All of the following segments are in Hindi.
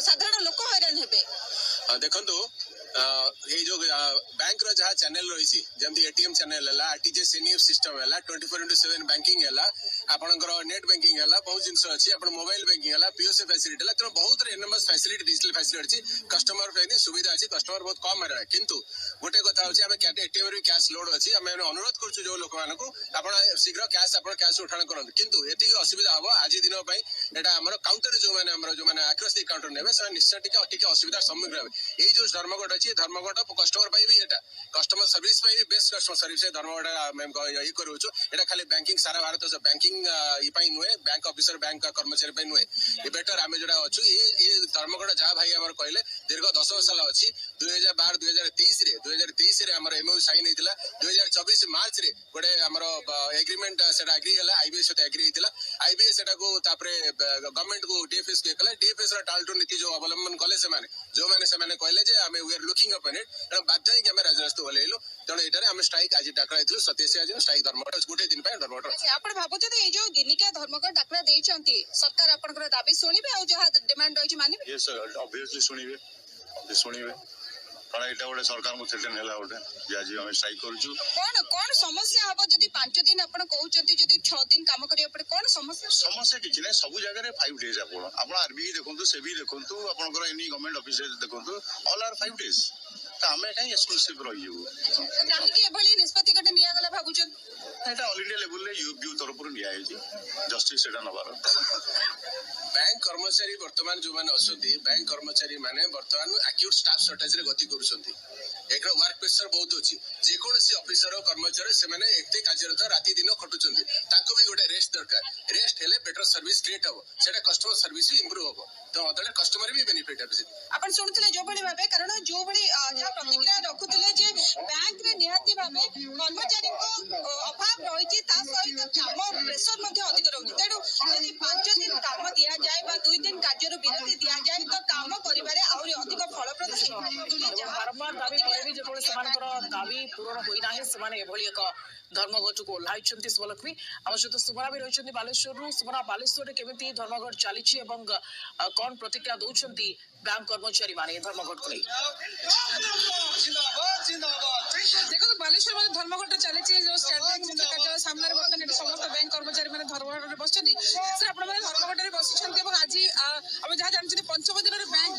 साधारण लोक हैरान हेबे देखंतु ये जो बैंक रो जहाँ चैनल रही जमी एटीएम चैनल है आरटीजीएस सीनियर सिस्टम है 24/7 बैंकिंग है आपंकर नेट बैंकिंग है बहुत जिन अच्छी आप मोबाइल बैंकिंग है पीओसी फैसिलिटी है तेनाली बहुत एनएमएस फैसिलिटी डिजिटल फैसिलिटी अच्छी कस्टमर पे सुविधा अच्छी कस्टमर बहुत कम है किंतु गोटे कथा हूँ आम एटीएम रे कैश लोड अच्छी आम अनुरोध कर जो लोक मान शीघ्र कैश उठाण करूँ किंतु ये असुविधा हम आज दिन यहाँ काउंटर जो मैंने आक्रस काउंटर ने निश्चय टी असुविधा सम्मुखीन हे ये जो धर्मघट अच्छी धर्मघट कस्टमर भी ये customer service best customer service धर्मघट ये करूँ यहाँ खाली बैंकिंग सारा भारत बैंकिंग नुहे बैंक ऑफिसर बैंक कर्मचारी नुहे ये बेटर आम जो अच्छु ये धर्मघट जहाँ भाई आम कहले दीर्घ 10 वर्ष अच्छी 2012-2023 एमओयू साइन होता 2024 मार्च रे गोटे एग्रीमेंट से एग्री है आईबीएस सहित एग्री होता आईबीएस गवर्नमेंट को डीएफएस को डीएफएस टालटू नीति जो अवलंबन कले जो मैंने कहले आम we are looking up it तेणु बाध्य होकर आम राजरास्ता ओह्लैलु तेणु ये आम स्ट्राइक आज डाकरा 27 आज स्ट्राइक धर्मघट गोटे दिन धर्मघट आपण भाबुछते ए जो दिनिका धर्मघट डाकरा देइचंती सरकार आपनकर दाबी सुनिबे आ जहा डिमांड रही मानिबे यस ऑब्वियसली सुनिबे कारण एटा गोटे सरकार को थ्रेटन हैला गोटे जे आज हम स्ट्राइक करूछु कोन समस्या हबो जदी 5 दिन आपण कहउचंती जदी 6 दिन काम करिया पड़े कोन समस्या किछि नै सब जगह रे 5 डेज आपण आरबी देखंतु सेबी देखंतु आपनकर एनी गवर्नमेंट ऑफिस देखंतु ऑल आर 5 डेज त हमें काई एक्सक्लूसिव रहियो काहे एभली निष्पत्ति कटे निया गला भाबुचन एटा ऑल इंडिया लेवल रे यूबीयू तरफ निया है जस्टिस एटा नबार बैंक कर्मचारी वर्तमान जो मैंने अच्छे बैंक कर्मचारी माने वर्तमान एक्यूट स्टाफ सर्टेज रे गति करुछंती एक वर्क प्रेशर बहुत अच्छी जेकोसी ऑफिसर कर्मचारी से माने एते कार्यरत राति दिन खटुचंती ताको भी गोटे रेस्ट दरकार रेस्ट हेले बेटर सर्विस क्रिएट हो सेटा कस्टमर सर्विस भी इंप्रूव हो तो अदले कस्टमर भी बेनिफिट है अपन सुनथिले जो बड़ी भाबे कारण जो बड़ी जहा प्रतिक्रिया रखुथिले जे बैंक रे निहाती भाबे कर्मचारी को अभाव रहिछि ता सहित काम प्रेशर मध्ये अधिक रहउछि तेडु यदि 5 दिन काम दिया जाए बा 2 दिन कार्यरो विरति दिया जाए तो काम करिबारे आउरी अधिक फलप्रद बारंबार दाबी करे भी जेबोले समानकर दाबी पूर्ण होई नाही समान एभली एक धर्मघट को ओह्लाइछंती सुबलक्ष्मी आम सहित सुमना भी रहिछंती बालेश्वर सुमना बालेश्वर केमिति धर्मघट चलीछि एवं कौन प्रतिक्रिया दउछंती बैंक कर्मचारी माने धर्मघट को देखो बालेश्वर में धर्मघट चली जो स्टेट बैंक मुख्य कार्यालय सामने बर्तमान समस्त बैंक कर्मचारी मैंने धर्मघट बस सर आप धर्मघट बस आज आम जहाँ जानते पंचम दिन में बैंक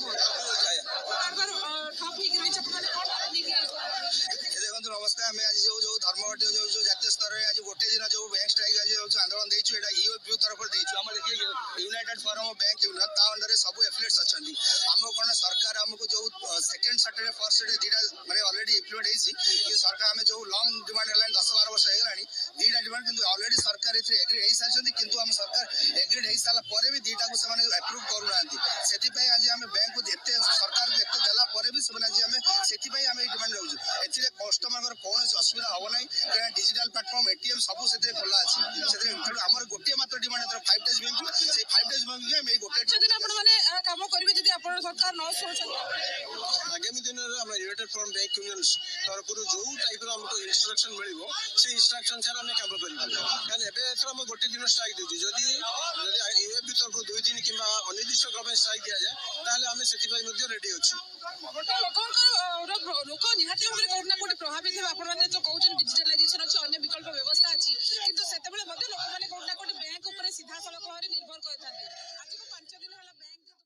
देखो नमस्कार आम आज जो धर्मघट जो जातीय स्तर में आज गोटे दिन जो बैंक स्ट्राइक आज आंदोलन देचु एटा ईओपीयू तरफ देचु हम देखिए United forum of bank union ता अंडर रे सब एफिलिएट्स अछंती हमको कोन सरकार हमको जो सेकंड सैटरडे फर्स्ट सैटरडे दीटा माने ऑलरेडी इम्प्लीमेंट हेसी ये सरकार हमें जो लॉन्ग डिमांड हेलान 10-12 वर्ष हेलानी दीटा डिमांड किंतु ऑलरेडी सरकार इथे एग्री हेई सारछंती किंतु हम सरकार एग्रीड हेई साला परे भी दीटा को समान अप्रूव करू नांती सेति पई आज हम बैंक को एते सरकार को एते देला परे भी समान आज हम सेति पई हम डिमांड रहउछु एथिले कस्टमर को कोन असुविधा हो नै कारण डिजिटल प्लेटफॉर्म एटीएम सब सेते खोला अछि सेते हमर गोटे मात्र डिमांड 5 डेज बैंक से 5 डेज बैंक में गोटे दिन आपण माने काम करबे जदी आपण सरकार न सोचन आगामी दिन में यूनाइटेड फोरम बैंक यूनियन तरफ जो टाइप हमको इंस्ट्रक्शन मिलिबो से इंस्ट्रक्शन से हम काम करिबो कारण एबे हम गोटे दिन स्ट्राइक देछि जदी यूएबी तरफ 2 दिन किबा अनिर्दिष्ट गवर्नमेंट स्ट्राइक दिया जाए ताले हम सेति पई मध्ये रेडी अछि लोक निहाती भाव कोट ना कोट प्रभावित हे आपण माने तो कहउछन डिजिटलाइजेशन अछि अन्य विकल्प व्यवस्था अछि किंतु सेतेबेले मध्ये लोक माने कोट ना कोट बैंक ऊपर सीधा सड़क भाव निर्भर